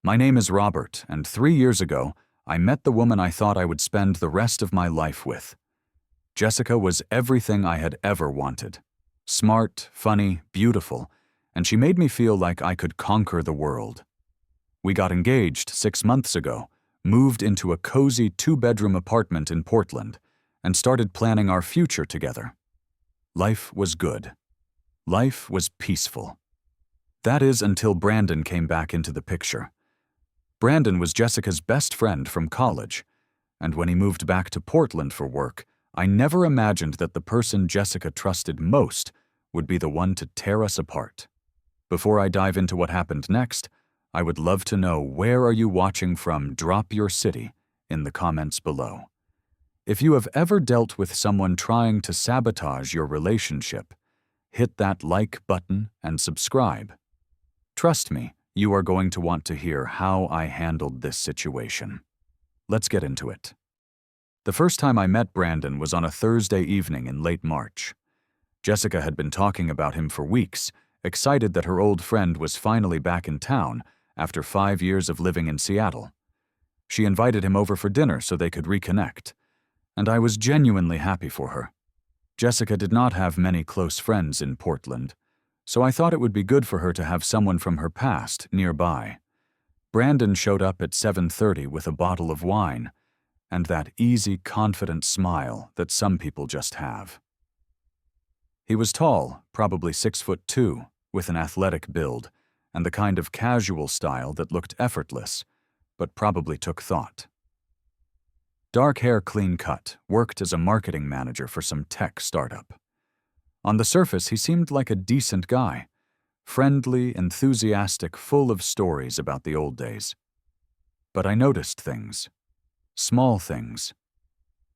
My name is Robert, and 3 years ago, I met the woman I thought I would spend the rest of my life with. Jessica was everything I had ever wanted. Smart, funny, beautiful, and she made me feel like I could conquer the world. We got engaged 6 months ago, moved into a cozy 2-bedroom apartment in Portland, and started planning our future together. Life was good. Life was peaceful. That is until Brandon came back into the picture. Brandon was Jessica's best friend from college, and when he moved back to Portland for work, I never imagined that the person Jessica trusted most would be the one to tear us apart. Before I dive into what happened next, I would love to know, where are you watching from? Drop your city in the comments below. If you have ever dealt with someone trying to sabotage your relationship, hit that like button and subscribe. Trust me, you are going to want to hear how I handled this situation. Let's get into it. The first time I met Brandon was on a Thursday evening in late March. Jessica had been talking about him for weeks, excited that her old friend was finally back in town after 5 years of living in Seattle. She invited him over for dinner so they could reconnect, and I was genuinely happy for her. Jessica did not have many close friends in Portland, so I thought it would be good for her to have someone from her past nearby. Brandon showed up at 7:30 with a bottle of wine and that easy, confident smile that some people just have. He was tall, probably 6'2", with an athletic build and the kind of casual style that looked effortless, but probably took thought. Dark hair, clean cut, worked as a marketing manager for some tech startup. On the surface, he seemed like a decent guy, friendly, enthusiastic, full of stories about the old days. But I noticed things. Small things.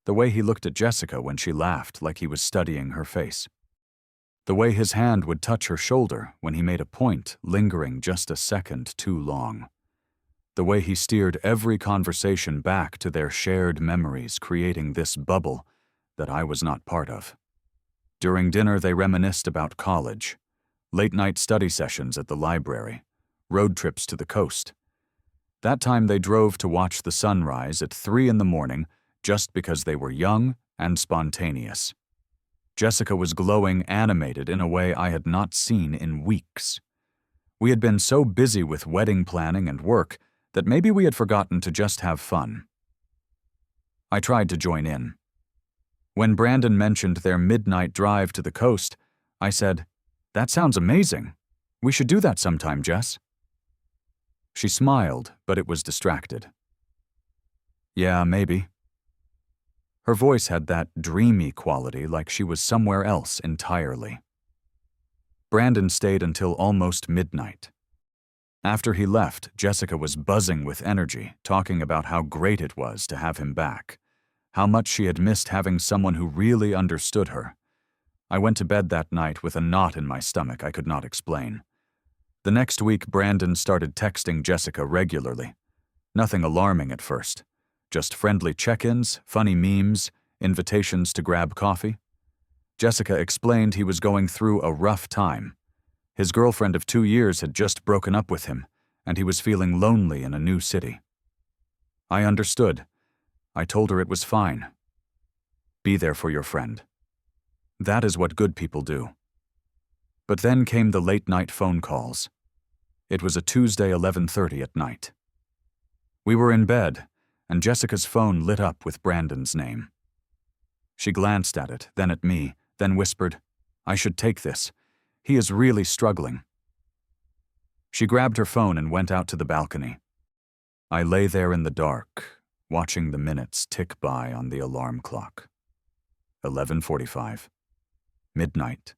The way he looked at Jessica when she laughed like he was studying her face. The way his hand would touch her shoulder when he made a point, lingering just a second too long. The way he steered every conversation back to their shared memories, creating this bubble that I was not part of. During dinner, they reminisced about college, late-night study sessions at the library, road trips to the coast. That time they drove to watch the sunrise at 3 in the morning just because they were young and spontaneous. Jessica was glowing, animated in a way I had not seen in weeks. We had been so busy with wedding planning and work that maybe we had forgotten to just have fun. I tried to join in. When Brandon mentioned their midnight drive to the coast, I said, "That sounds amazing. We should do that sometime, Jess." She smiled, but it was distracted. "Yeah, maybe." Her voice had that dreamy quality, like she was somewhere else entirely. Brandon stayed until almost midnight. After he left, Jessica was buzzing with energy, talking about how great it was to have him back, how much she had missed having someone who really understood her. I went to bed that night with a knot in my stomach I could not explain. The next week, Brandon started texting Jessica regularly. Nothing alarming at first. Just friendly check-ins, funny memes, invitations to grab coffee. Jessica explained he was going through a rough time. His girlfriend of 2 years had just broken up with him, and he was feeling lonely in a new city. I understood. I told her it was fine. Be there for your friend. That is what good people do. But then came the late-night phone calls. It was a Tuesday, 11:30 at night. We were in bed, and Jessica's phone lit up with Brandon's name. She glanced at it, then at me, then whispered, "I should take this. He is really struggling." She grabbed her phone and went out to the balcony. I lay there in the dark, watching the minutes tick by on the alarm clock. 11:45. Midnight.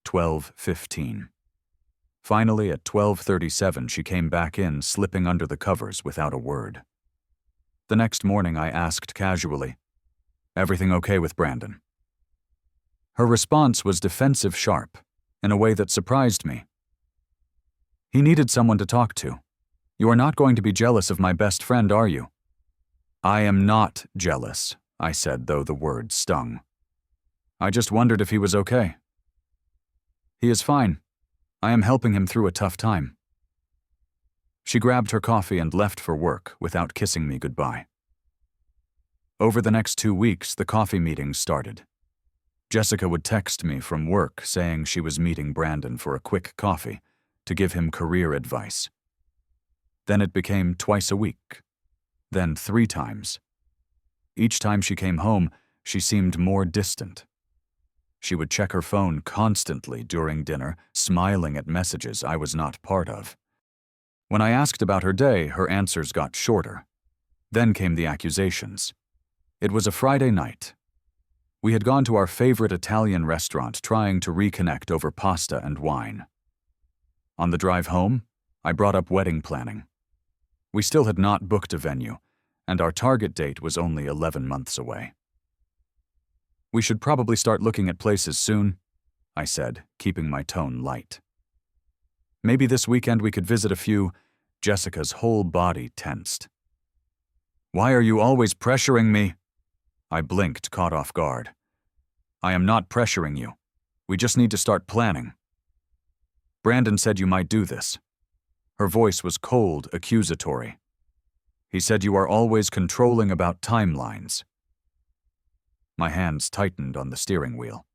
12:15. Finally, at 12:37, she came back in, slipping under the covers without a word. The next morning, I asked casually, "Everything okay with Brandon?" Her response was defensive sharp, in a way that surprised me. "He needed someone to talk to. You are not going to be jealous of my best friend, are you?" "I am not jealous," I said, though the word stung. "I just wondered if he was okay." "He is fine. I am helping him through a tough time." She grabbed her coffee and left for work without kissing me goodbye. Over the next 2 weeks, the coffee meetings started. Jessica would text me from work saying she was meeting Brandon for a quick coffee to give him career advice. Then it became twice a week, then 3 times. Each time she came home, she seemed more distant. She would check her phone constantly during dinner, smiling at messages I was not part of. When I asked about her day, her answers got shorter. Then came the accusations. It was a Friday night. We had gone to our favorite Italian restaurant trying to reconnect over pasta and wine. On the drive home, I brought up wedding planning. We still had not booked a venue, and our target date was only 11 months away. We should probably start looking at places soon, I said, keeping my tone light. Maybe this weekend we could visit a few. Jessica's whole body tensed. Why are you always pressuring me? I blinked, caught off guard. I am not pressuring you. We just need to start planning. Brandon said you might do this. Her voice was cold, accusatory. He said you are always controlling about timelines. My hands tightened on the steering wheel.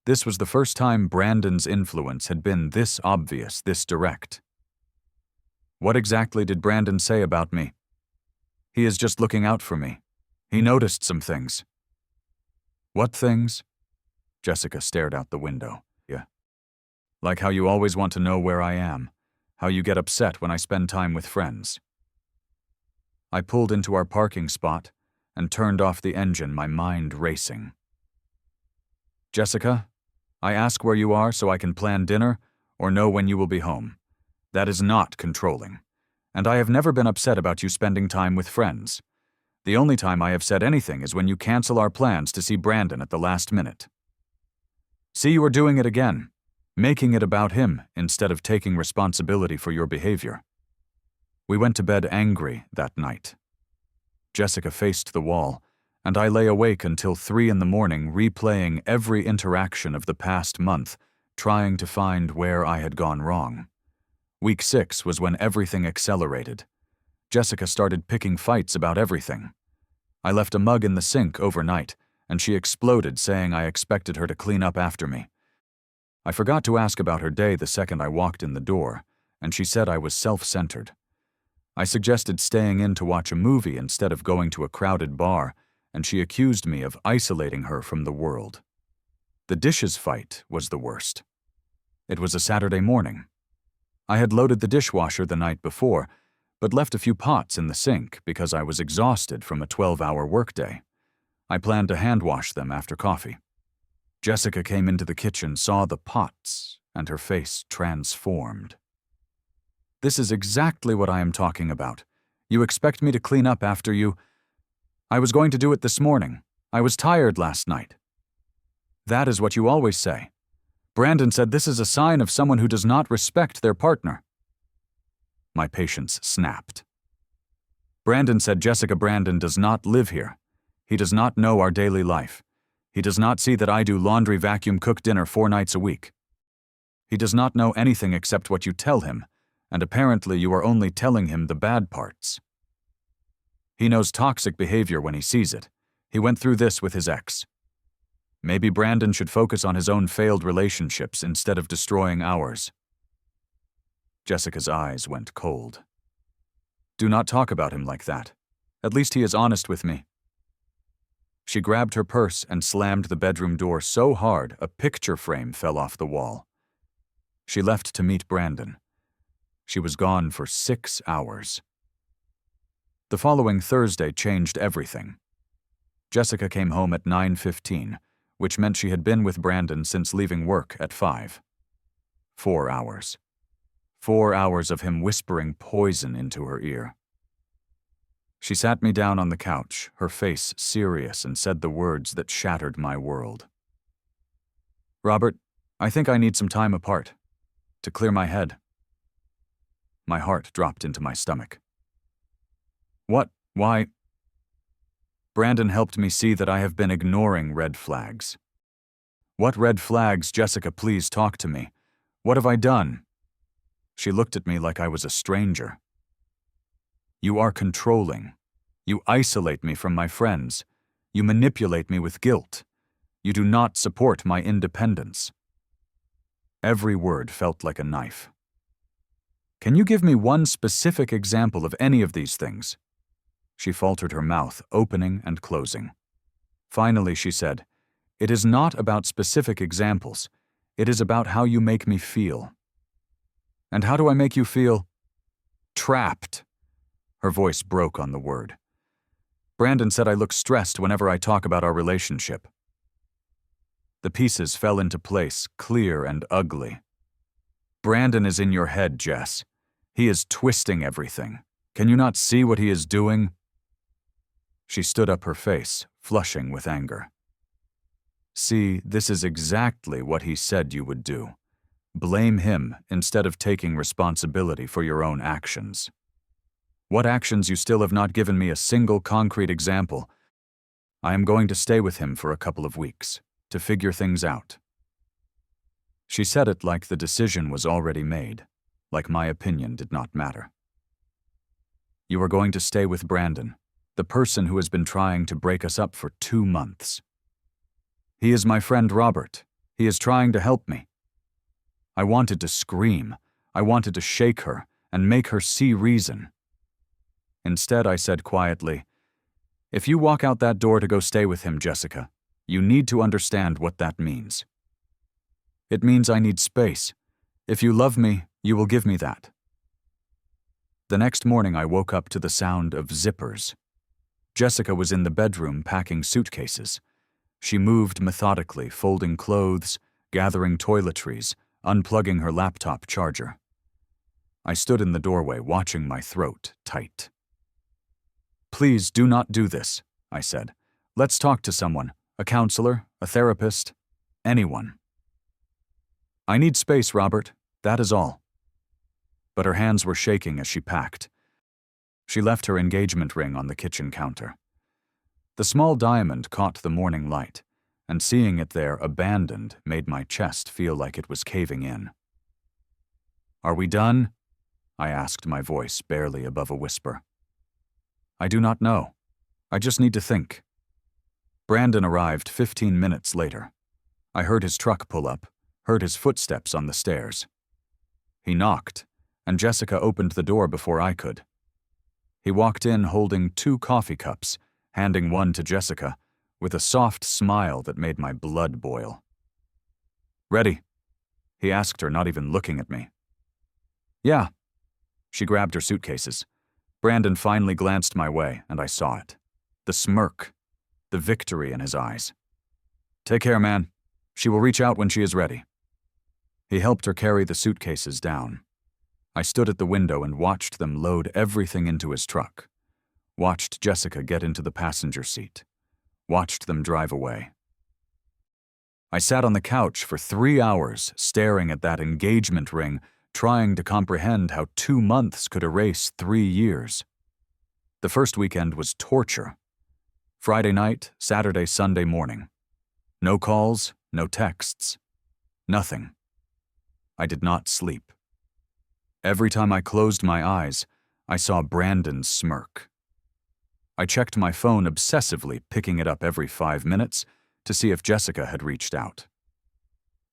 This was the first time Brandon's influence had been this obvious, this direct. What exactly did Brandon say about me? He is just looking out for me. He noticed some things. What things? Jessica stared out the window. Yeah. Like how you always want to know where I am, how you get upset when I spend time with friends. I pulled into our parking spot and turned off the engine, my mind racing. Jessica, I ask where you are so I can plan dinner or know when you will be home. That is not controlling. And I have never been upset about you spending time with friends. The only time I have said anything is when you cancel our plans to see Brandon at the last minute. See, you are doing it again, making it about him instead of taking responsibility for your behavior. We went to bed angry that night. Jessica faced the wall, and I lay awake until 3 in the morning replaying every interaction of the past month, trying to find where I had gone wrong. Week 6 was when everything accelerated. Jessica started picking fights about everything. I left a mug in the sink overnight, and she exploded saying I expected her to clean up after me. I forgot to ask about her day the second I walked in the door, and she said I was self-centered. I suggested staying in to watch a movie instead of going to a crowded bar, and she accused me of isolating her from the world. The dishes fight was the worst. It was a Saturday morning. I had loaded the dishwasher the night before, but left a few pots in the sink because I was exhausted from a 12-hour workday. I planned to hand wash them after coffee. Jessica came into the kitchen, saw the pots, and her face transformed. This is exactly what I am talking about. You expect me to clean up after you? I was going to do it this morning. I was tired last night. That is what you always say. Brandon said this is a sign of someone who does not respect their partner. My patience snapped. Brandon said Jessica Brandon does not live here. He does not know our daily life. He does not see that I do laundry, vacuum, cook dinner 4 nights a week. He does not know anything except what you tell him, and apparently you are only telling him the bad parts. He knows toxic behavior when he sees it. He went through this with his ex. Maybe Brandon should focus on his own failed relationships instead of destroying ours. Jessica's eyes went cold. Do not talk about him like that. At least he is honest with me. She grabbed her purse and slammed the bedroom door so hard a picture frame fell off the wall. She left to meet Brandon. She was gone for 6 hours. The following Thursday changed everything. Jessica came home at 9:15, which meant she had been with Brandon since leaving work at 5. 4 hours. 4 hours of him whispering poison into her ear. She sat me down on the couch, her face serious, and said the words that shattered my world. Robert, I think I need some time apart, to clear my head. My heart dropped into my stomach. What? Why? Brandon helped me see that I have been ignoring red flags. What red flags, Jessica, please talk to me. What have I done? She looked at me like I was a stranger. You are controlling. You isolate me from my friends. You manipulate me with guilt. You do not support my independence." Every word felt like a knife. "Can you give me one specific example of any of these things?" She faltered, her mouth opening and closing. Finally, she said, "It is not about specific examples. It is about how you make me feel." "And how do I make you feel?" "Trapped." Her voice broke on the word. "Brandon said I look stressed whenever I talk about our relationship." The pieces fell into place, clear and ugly. "Brandon is in your head, Jess. He is twisting everything. Can you not see what he is doing?" She stood up, her face flushing with anger. "See, this is exactly what he said you would do. Blame him instead of taking responsibility for your own actions. What actions? You still have not given me a single concrete example. I am going to stay with him for a couple of weeks, to figure things out." She said it like the decision was already made, like my opinion did not matter. "You are going to stay with Brandon, the person who has been trying to break us up for 2 months. He is my friend Robert. He is trying to help me." I wanted to scream. I wanted to shake her and make her see reason. Instead, I said quietly, "If you walk out that door to go stay with him, Jessica, you need to understand what that means. It means I need space. If you love me, you will give me that." The next morning, I woke up to the sound of zippers. Jessica was in the bedroom packing suitcases. She moved methodically, folding clothes, gathering toiletries, unplugging her laptop charger. I stood in the doorway, watching my throat tight. "Please do not do this," I said. "Let's talk to someone, a counselor, a therapist, anyone." "I need space, Robert. That is all." But her hands were shaking as she packed. She left her engagement ring on the kitchen counter. The small diamond caught the morning light, and seeing it there abandoned made my chest feel like it was caving in. "Are we done?" I asked, my voice barely above a whisper. "I do not know. I just need to think." Brandon arrived 15 minutes later. I heard his truck pull up, heard his footsteps on the stairs. He knocked, and Jessica opened the door before I could. He walked in holding 2 coffee cups, handing one to Jessica, with a soft smile that made my blood boil. "Ready?" he asked her, not even looking at me. "Yeah." She grabbed her suitcases. Brandon finally glanced my way, and I saw it. The smirk, the victory in his eyes. "Take care, man. She will reach out when she is ready." He helped her carry the suitcases down. I stood at the window and watched them load everything into his truck. Watched Jessica get into the passenger seat. Watched them drive away. I sat on the couch for 3 hours, staring at that engagement ring, trying to comprehend how 2 months could erase 3 years. The first weekend was torture. Friday night, Saturday, Sunday morning. No calls, no texts. Nothing. I did not sleep. Every time I closed my eyes, I saw Brandon's smirk. I checked my phone obsessively, picking it up every 5 minutes to see if Jessica had reached out.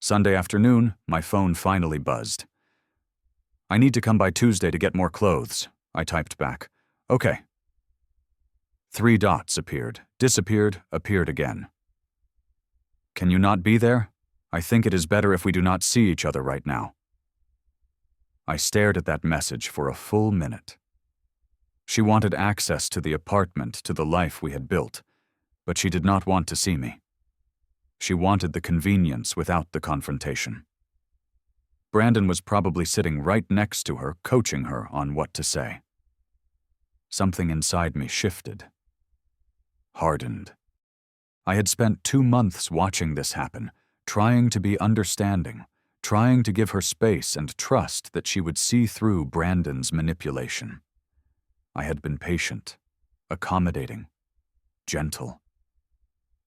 Sunday afternoon, my phone finally buzzed. "I need to come by Tuesday to get more clothes," I typed back. "Okay." 3 dots appeared, disappeared, appeared again. "Can you not be there? I think it is better if we do not see each other right now." I stared at that message for a full minute. She wanted access to the apartment, to the life we had built, but she did not want to see me. She wanted the convenience without the confrontation. Brandon was probably sitting right next to her, coaching her on what to say. Something inside me shifted. Hardened. I had spent 2 months watching this happen, trying to be understanding, trying to give her space and trust that she would see through Brandon's manipulation. I had been patient, accommodating, gentle.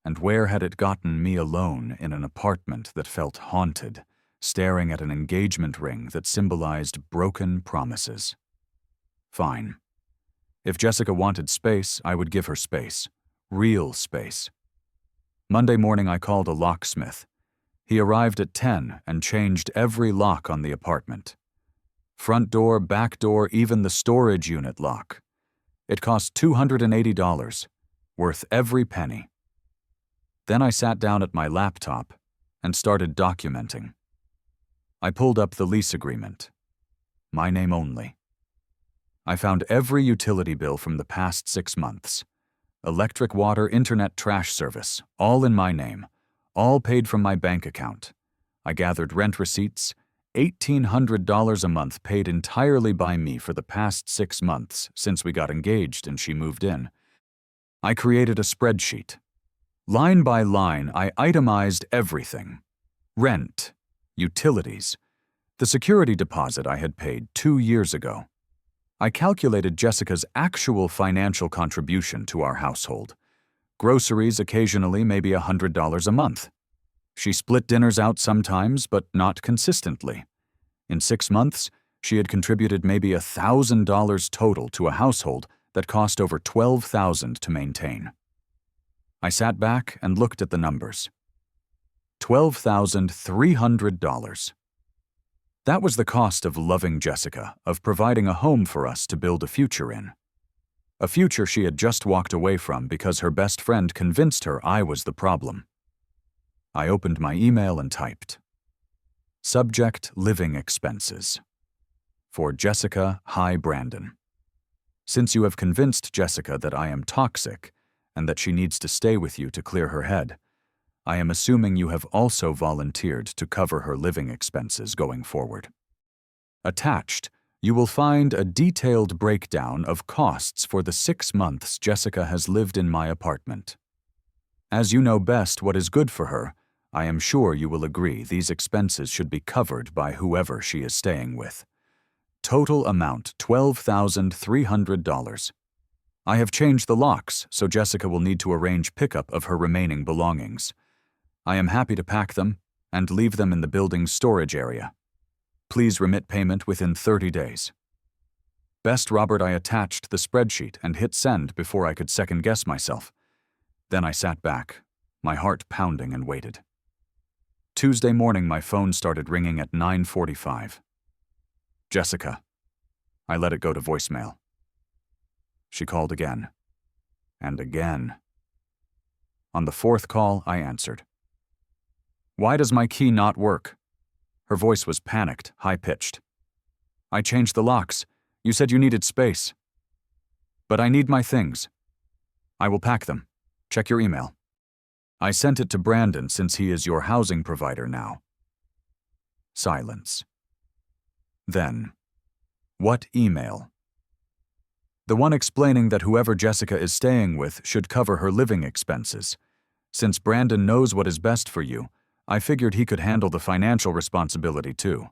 And where had it gotten me alone in an apartment that felt haunted, staring at an engagement ring that symbolized broken promises? Fine. If Jessica wanted space, I would give her space. Real space. Monday morning, I called a locksmith. He arrived at 10 and changed every lock on the apartment. Front door, back door, even the storage unit lock. It cost $280, worth every penny. Then I sat down at my laptop and started documenting. I pulled up the lease agreement. My name only. I found every utility bill from the past 6 months. Electric, water, internet, trash service, all in my name, all paid from my bank account. I gathered rent receipts, $1,800 a month paid entirely by me for the past 6 months since we got engaged and she moved in. I created a spreadsheet. Line by line, I itemized everything. Rent, utilities, the security deposit I had paid 2 years ago. I calculated Jessica's actual financial contribution to our household. Groceries occasionally, maybe $100 a month. She split dinners out sometimes, but not consistently. In 6 months, she had contributed maybe $1,000 total to a household that cost over $12,000 to maintain. I sat back and looked at the numbers. $12,300. That was the cost of loving Jessica, of providing a home for us to build a future in. A future she had just walked away from because her best friend convinced her I was the problem. I opened my email and typed, Subject: living expenses. For Jessica, hi Brandon. Since you have convinced Jessica that I am toxic and that she needs to stay with you to clear her head, I am assuming you have also volunteered to cover her living expenses going forward. Attached, you will find a detailed breakdown of costs for the 6 months Jessica has lived in my apartment. As you know best what is good for her, I am sure you will agree these expenses should be covered by whoever she is staying with. Total amount $12,300. I have changed the locks, so Jessica will need to arrange pickup of her remaining belongings. I am happy to pack them and leave them in the building's storage area. Please remit payment within 30 days. Best Robert. I attached the spreadsheet and hit send before I could second-guess myself. Then I sat back, my heart pounding, and waited. Tuesday morning, my phone started ringing at 9:45. Jessica. I let it go to voicemail. She called again. And again. On the 4th call, I answered. Why does my key not work? Her voice was panicked, high-pitched. I changed the locks. You said you needed space. But I need my things. I will pack them. Check your email. I sent it to Brandon since he is your housing provider now. Silence. Then, what email? The one explaining that whoever Jessica is staying with should cover her living expenses. Since Brandon knows what is best for you, I figured he could handle the financial responsibility too.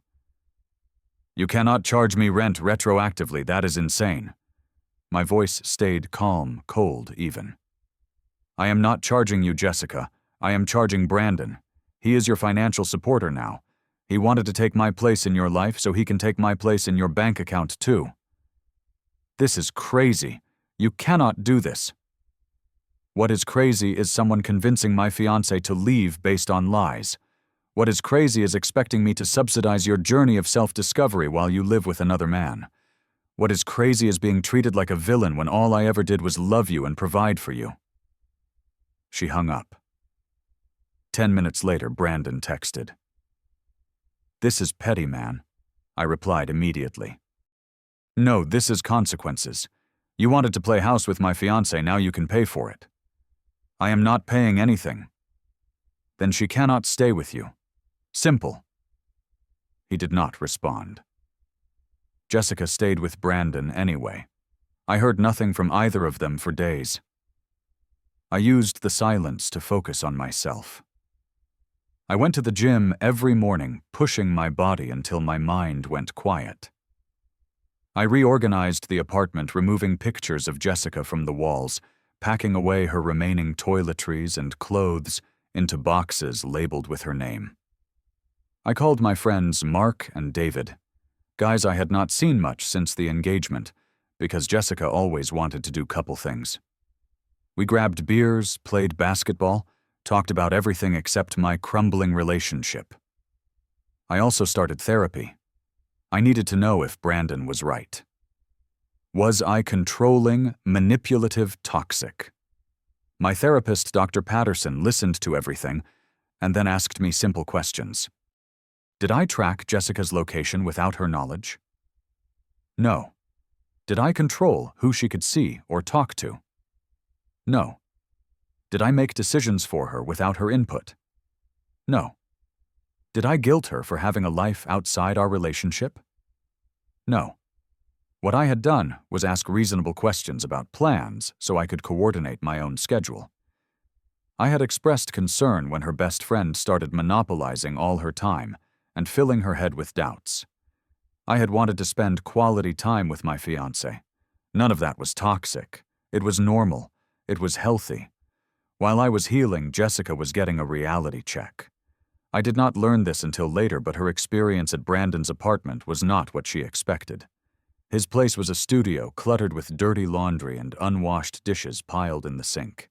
You cannot charge me rent retroactively, that is insane. My voice stayed calm, cold even. I am not charging you, Jessica. I am charging Brandon. He is your financial supporter now. He wanted to take my place in your life so he can take my place in your bank account too. This is crazy. You cannot do this. What is crazy is someone convincing my fiancé to leave based on lies. What is crazy is expecting me to subsidize your journey of self-discovery while you live with another man. What is crazy is being treated like a villain when all I ever did was love you and provide for you. She hung up. 10 minutes later, Brandon texted. This is petty, man. I replied immediately. No, this is consequences. You wanted to play house with my fiancé, now you can pay for it. I am not paying anything. Then she cannot stay with you. Simple. He did not respond. Jessica stayed with Brandon anyway. I heard nothing from either of them for days. I used the silence to focus on myself. I went to the gym every morning, pushing my body until my mind went quiet. I reorganized the apartment, removing pictures of Jessica from the walls, packing away her remaining toiletries and clothes into boxes labeled with her name. I called my friends Mark and David, guys I had not seen much since the engagement, because Jessica always wanted to do couple things. We grabbed beers, played basketball, talked about everything except my crumbling relationship. I also started therapy. I needed to know if Brandon was right. Was I controlling, manipulative, toxic? My therapist, Dr. Patterson, listened to everything and then asked me simple questions. Did I track Jessica's location without her knowledge? No. Did I control who she could see or talk to? No. Did I make decisions for her without her input? No. Did I guilt her for having a life outside our relationship? No. What I had done was ask reasonable questions about plans so I could coordinate my own schedule. I had expressed concern when her best friend started monopolizing all her time and filling her head with doubts. I had wanted to spend quality time with my fiancé. None of that was toxic. It was normal. It was healthy. While I was healing, Jessica was getting a reality check. I did not learn this until later, but her experience at Brandon's apartment was not what she expected. His place was a studio cluttered with dirty laundry and unwashed dishes piled in the sink.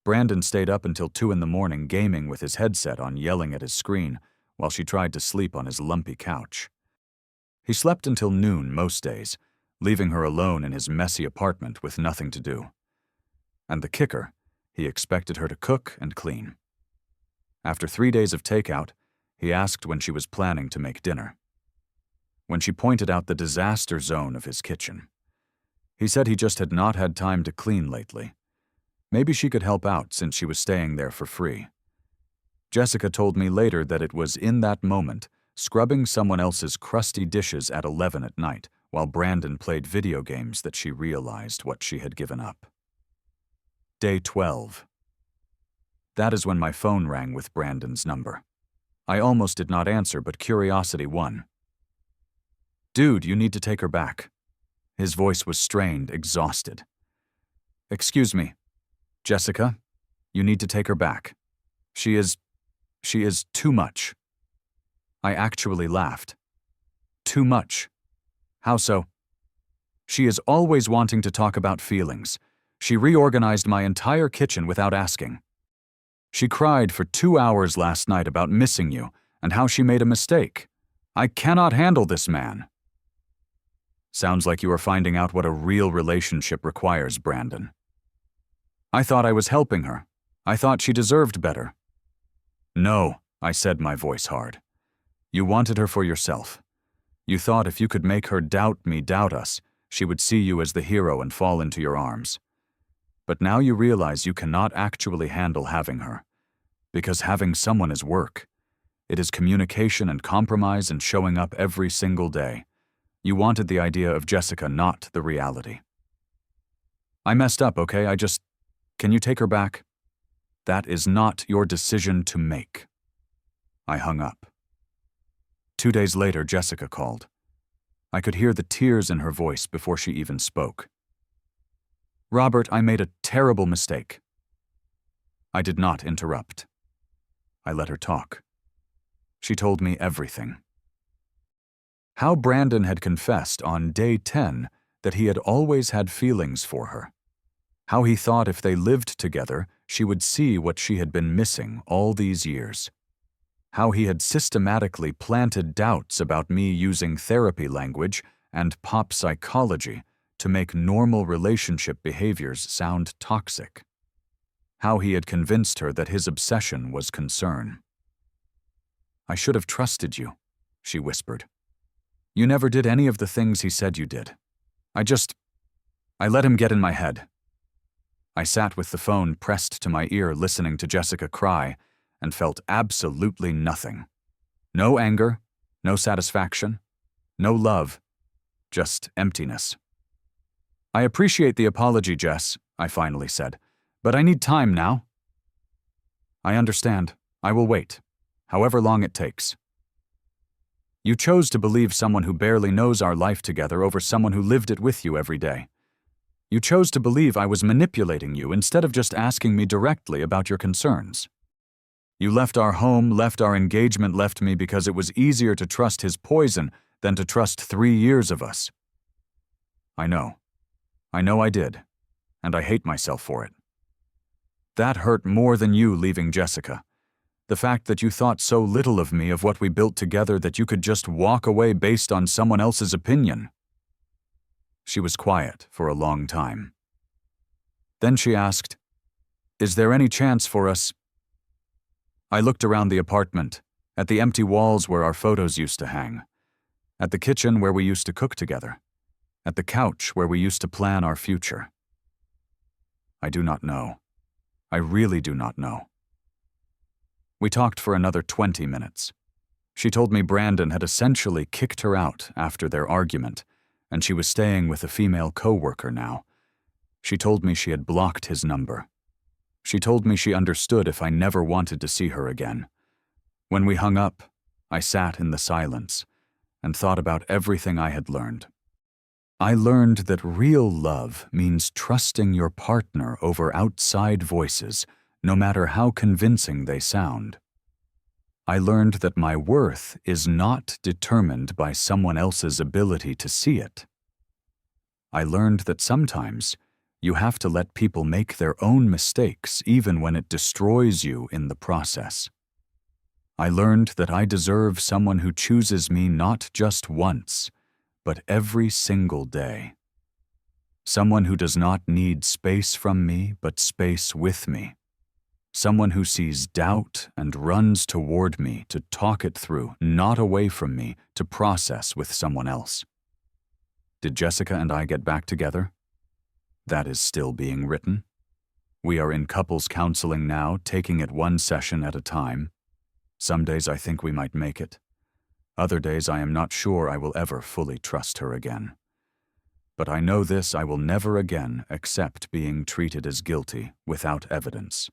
Brandon stayed up until 2 a.m. gaming with his headset on, yelling at his screen, while she tried to sleep on his lumpy couch. He slept until noon most days, leaving her alone in his messy apartment with nothing to do. And the kicker, he expected her to cook and clean. After 3 days of takeout, he asked when she was planning to make dinner. When she pointed out the disaster zone of his kitchen, he said he just had not had time to clean lately. Maybe she could help out since she was staying there for free. Jessica told me later that it was in that moment, scrubbing someone else's crusty dishes at 11 at night while Brandon played video games, that she realized what she had given up. Day 12. That is when my phone rang with Brandon's number. I almost did not answer, but curiosity won. Dude, you need to take her back. His voice was strained, exhausted. Excuse me, Jessica, you need to take her back. She is too much. I actually laughed. Too much? How so? She is always wanting to talk about feelings. She reorganized my entire kitchen without asking. She cried for 2 hours last night about missing you and how she made a mistake. I cannot handle this man. Sounds like you are finding out what a real relationship requires, Brandon. I thought I was helping her. I thought she deserved better. No, I said, my voice hard. You wanted her for yourself. You thought if you could make her doubt me, doubt us, she would see you as the hero and fall into your arms. But now you realize you cannot actually handle having her. Because having someone is work. It is communication and compromise and showing up every single day. You wanted the idea of Jessica, not the reality. I messed up, okay? Can you take her back? That is not your decision to make. I hung up. 2 days later, Jessica called. I could hear the tears in her voice before she even spoke. Robert, I made a terrible mistake. I did not interrupt. I let her talk. She told me everything. How Brandon had confessed on day 10 that he had always had feelings for her. How he thought if they lived together, she would see what she had been missing all these years. How he had systematically planted doubts about me using therapy language and pop psychology to make normal relationship behaviors sound toxic. How he had convinced her that his obsession was concern. I should have trusted you, she whispered. You never did any of the things he said you did. I let him get in my head. I sat with the phone pressed to my ear, listening to Jessica cry, and felt absolutely nothing. No anger, no satisfaction, no love, just emptiness. I appreciate the apology, Jess, I finally said, but I need time now. I understand. I will wait, however long it takes. You chose to believe someone who barely knows our life together over someone who lived it with you every day. You chose to believe I was manipulating you instead of just asking me directly about your concerns. You left our home, left our engagement, left me because it was easier to trust his poison than to trust 3 years of us. I know. I know I did, and I hate myself for it. That hurt more than you leaving Jessica. The fact that you thought so little of me, of what we built together, that you could just walk away based on someone else's opinion. She was quiet for a long time. Then she asked, "Is there any chance for us?" I looked around the apartment, at the empty walls where our photos used to hang, at the kitchen where we used to cook together, at the couch where we used to plan our future. I do not know. I really do not know. We talked for another 20 minutes. She told me Brandon had essentially kicked her out after their argument, and she was staying with a female coworker now. She told me she had blocked his number. She told me she understood if I never wanted to see her again. When we hung up, I sat in the silence and thought about everything I had learned. I learned that real love means trusting your partner over outside voices, no matter how convincing they sound. I learned that my worth is not determined by someone else's ability to see it. I learned that sometimes you have to let people make their own mistakes even when it destroys you in the process. I learned that I deserve someone who chooses me not just once, but every single day. Someone who does not need space from me, but space with me. Someone who sees doubt and runs toward me to talk it through, not away from me to process with someone else. Did Jessica and I get back together? That is still being written. We are in couples counseling now, taking it one session at a time. Some days I think we might make it. Other days I am not sure I will ever fully trust her again. But I know this: I will never again accept being treated as guilty without evidence.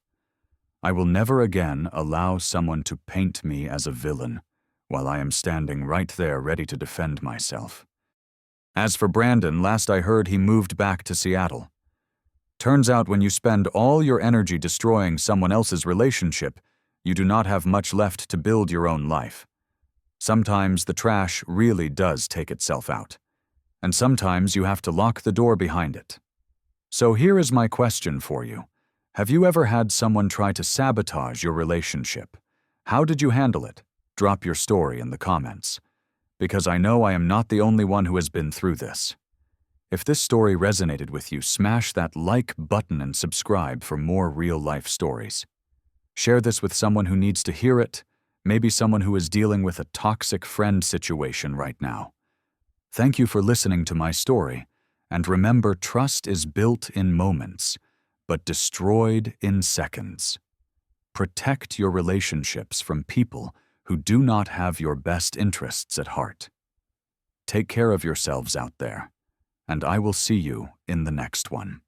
I will never again allow someone to paint me as a villain while I am standing right there ready to defend myself. As for Brandon, last I heard he moved back to Seattle. Turns out when you spend all your energy destroying someone else's relationship, you do not have much left to build your own life. Sometimes the trash really does take itself out, and sometimes you have to lock the door behind it. So here is my question for you. Have you ever had someone try to sabotage your relationship? How did you handle it? Drop your story in the comments, because I know I am not the only one who has been through this. If this story resonated with you, smash that like button and subscribe for more real-life stories. Share this with someone who needs to hear it, maybe someone who is dealing with a toxic friend situation right now. Thank you for listening to my story, and remember, trust is built in moments, but destroyed in seconds. Protect your relationships from people who do not have your best interests at heart. Take care of yourselves out there, and I will see you in the next one.